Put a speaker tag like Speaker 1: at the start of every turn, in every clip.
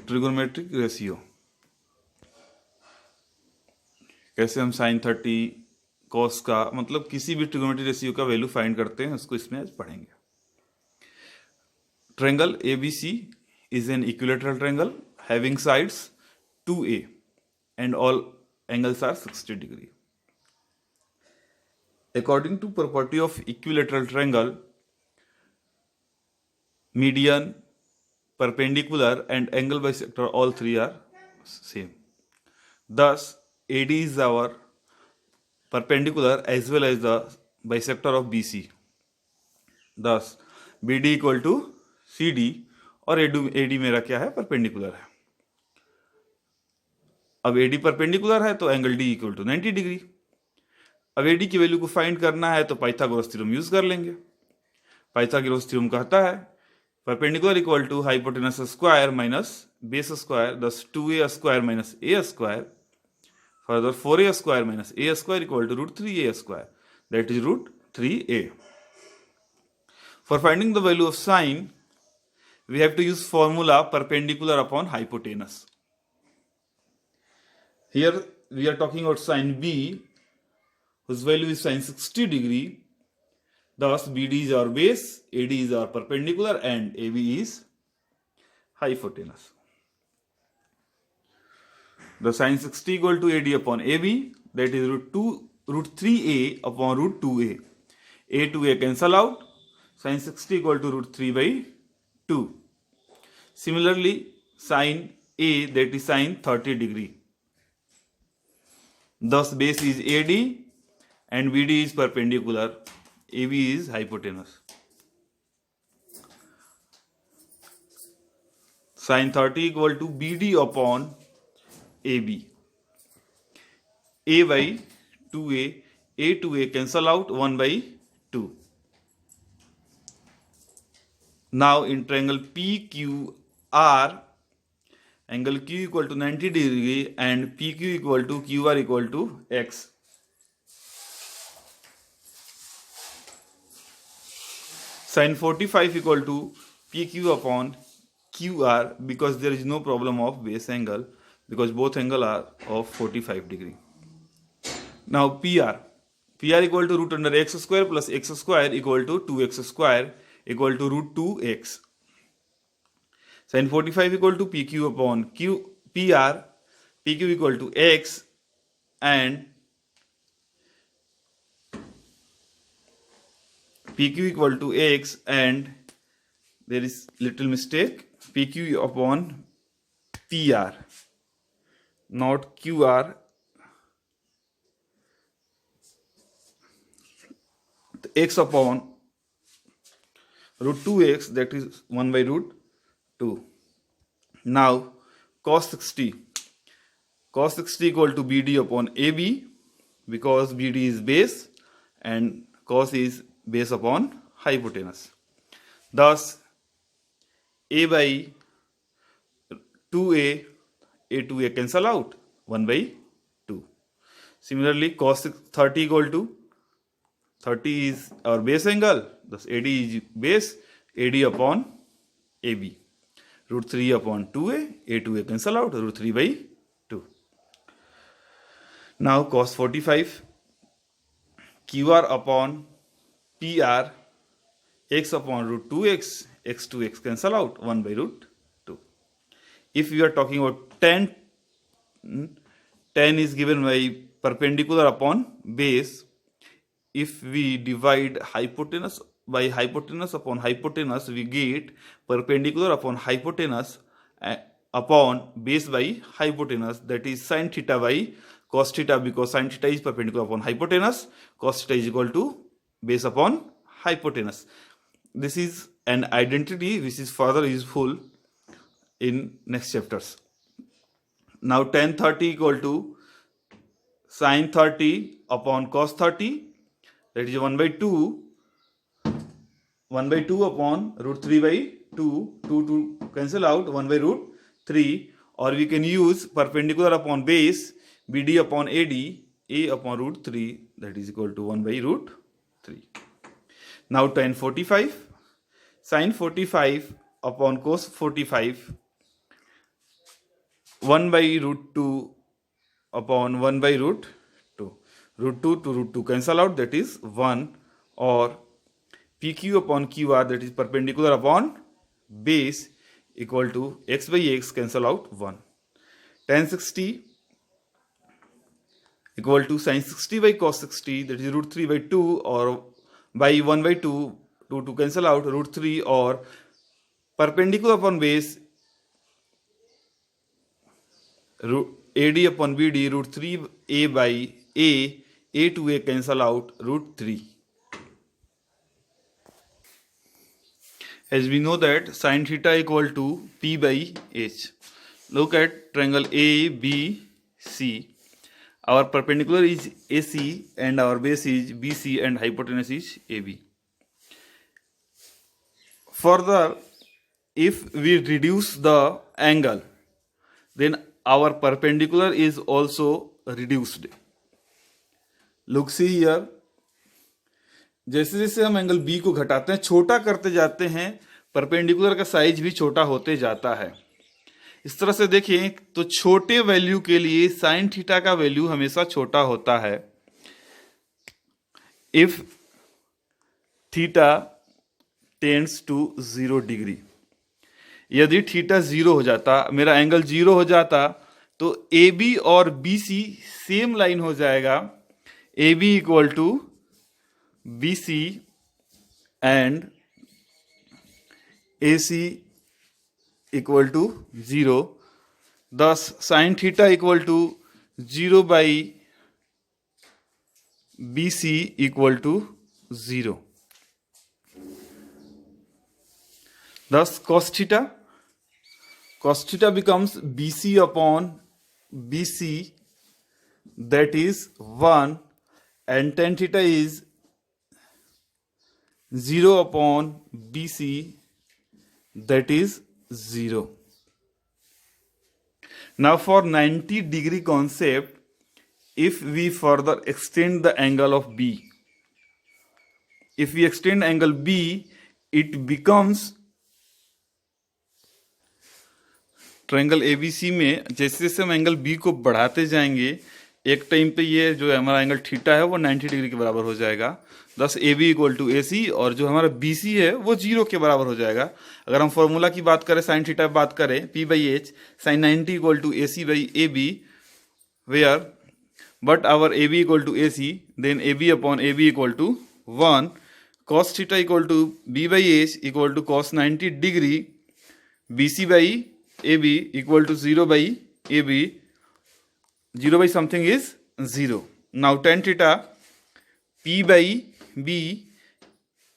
Speaker 1: Trigonometric ratio, कैसे हम sign 30 cos का मतलब किसी भी ट्रिगोनोमेट्रिक रेशियो का वैल्यू फाइंड करते हैं, उसको इसमें आज पढ़ेंगे। Triangle ABC is an equilateral triangle having sides 2A and all angles are 60 degree. According to property of equilateral triangle, median, perpendicular and angle bisector all three are same. Thus AD is our perpendicular as well as the bisector of BC. Thus BD equal to CD और AD मेरा क्या है, perpendicular है। अब AD perpendicular है तो angle D equal to 90 degree. अब AD की वैल्यू को फाइंड करना है तो पाइथागोरस थ्योरम यूज कर लेंगे। पाइथागोरस थ्योरम कहता है perpendicular equal to hypotenuse square minus base square, thus 2A square minus A square, further 4A square minus A square equal to root 3A square, that is root 3A. For finding the value of sine, we have to use formula perpendicular upon hypotenuse. Here we are talking about sine B, whose value is sine 60 degree. Thus BD is our base, AD is our perpendicular, and AB is hypotenuse. The sine 60 equal to AD upon AB, that is root 3A upon root 2A. A to A cancel out. Sine 60 equal to root 3 by 2. Similarly, sine A, that is sine 30 degree. Thus base is AD and BD is perpendicular. AB is hypotenuse. Sine 30 equal to BD upon AB. A by 2A, A to A cancel out, 1 by 2. Now in triangle PQR, angle Q equal to 90 degree and PQ equal to QR equal to X. Sin 45 equal to PQ upon QR because there is no problem of base angle because both angle are of 45 degree. Now PR equal to root under x square plus x square equal to 2x square equal to root 2x. Sin 45 equal to PQ upon PR, PQ equal to x and PQ equal to x, and there is little mistake, PQ upon PR, not QR. X upon root 2x, that is 1 by root 2. Now cos 60 equal to BD upon AB because BD is base and cos is base upon hypotenuse. Thus A by 2A, A to A cancel out, 1 by 2. Similarly cos 30 equal to 30 is our base angle, thus AD is base, AD upon AB. Root 3 upon 2A, A to A cancel out, root 3 by 2. Now cos 45, QR upon PR, x upon root 2x, x to x cancel out, 1 by root 2. If we are talking about tan is given by perpendicular upon base. If we divide hypotenuse by hypotenuse upon hypotenuse, we get perpendicular upon hypotenuse upon base by hypotenuse, that is sin theta by cos theta because sin theta is perpendicular upon hypotenuse, cos theta is equal to base upon hypotenuse. This is an identity which is further useful in next chapters. Now tan 30 equal to sin 30 upon cos 30, that is 1 by 2 upon root 3 by 2, 2 cancel out, 1 by root 3, or we can use perpendicular upon base, BD upon AD, A upon root 3, that is equal to 1 by root 3. Now tan 45, sin 45 upon cos 45, 1 by root 2 upon 1 by root 2. Root 2 to root 2 cancel out, that is 1, or PQ upon QR, that is perpendicular upon base, equal to x by x cancel out 1. Tan 60 equal to sin 60 by cos 60, that is root 3 by 2, or by 1 by 2, 2 to cancel out root 3, or perpendicular upon base, AD upon BD, root 3a by a to a cancel out root 3. As we know that sin theta equal to P by H. Look at triangle ABC. Our perpendicular is AC and our base is BC and hypotenuse is AB. Further, if we reduce the angle, then our perpendicular is also reduced. Look, see here. जैसे जैसे हम angle B को घटाते हैं, छोटा करते जाते हैं, परपेंडिकुलर का साइज भी छोटा होते जाता है. इस तरह से देखें तो छोटे वैल्यू के लिए साइन थीटा का वैल्यू हमेशा छोटा होता है. If theta tends to 0 degree, यदि थीटा 0 हो जाता, मेरा एंगल 0 हो जाता, तो ए बी और बी सी सेम लाइन हो जाएगा. A B equal to BC and AC equal to 0. Thus sin theta equal to 0 by BC equal to 0. Thus cos theta becomes BC upon BC, that is 1, and tan theta is 0 upon BC, that is 0. Now for 90 degree concept, if we further extend the angle of B, if we extend angle B, it becomes triangle ABC में जैसे जैसे हम angle B को बढ़ाते जाएंगे, एक time पे ये जो हमारा एंगल थीटा है वो 90 डिग्री के बराबर हो जाएगा. दस AB इक्वल टू AC, और जो हमारा BC है वो 0 के बराबर हो जाएगा. अगर हम फॉर्मूला की बात करें, साइन थीटा बात करें, P by H sine 90 equal to AC by AB, where but our AB equal to AC, then AB upon AB equal to 1, cos theta equal to B by H equal to cos 90 degree, BC by AB equal to 0 by AB, 0 by something is 0. Now tan theta P by B,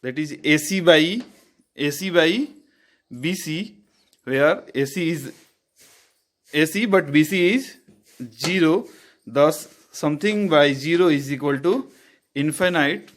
Speaker 1: that is AC by BC, where AC is AC but BC is 0. Thus something by 0 is equal to infinite.